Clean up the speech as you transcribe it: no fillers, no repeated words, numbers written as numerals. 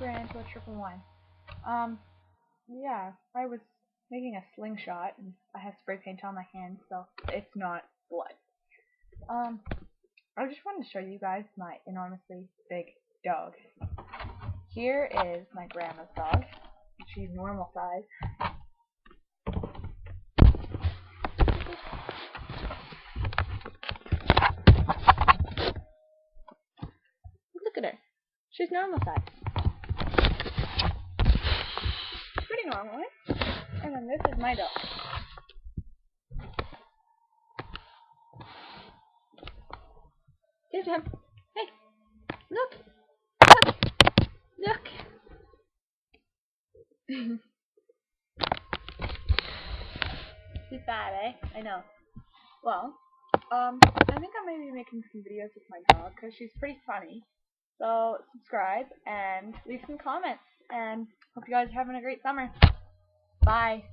ran into a triple one. Yeah, I was making a slingshot and I have spray paint on my hand, so it's not blood. I just wanted to show you guys my enormously big dog. Here is my grandma's dog. She's normal size. Look at her. She's normal size. Pretty normal, eh? And then this is my dog. Here's him. Hey, look, look, look. She's bad, eh? I know. Well, I think I may be making some videos with my dog because she's pretty funny. So subscribe and leave some comments. And hope you guys are having a great summer. Bye.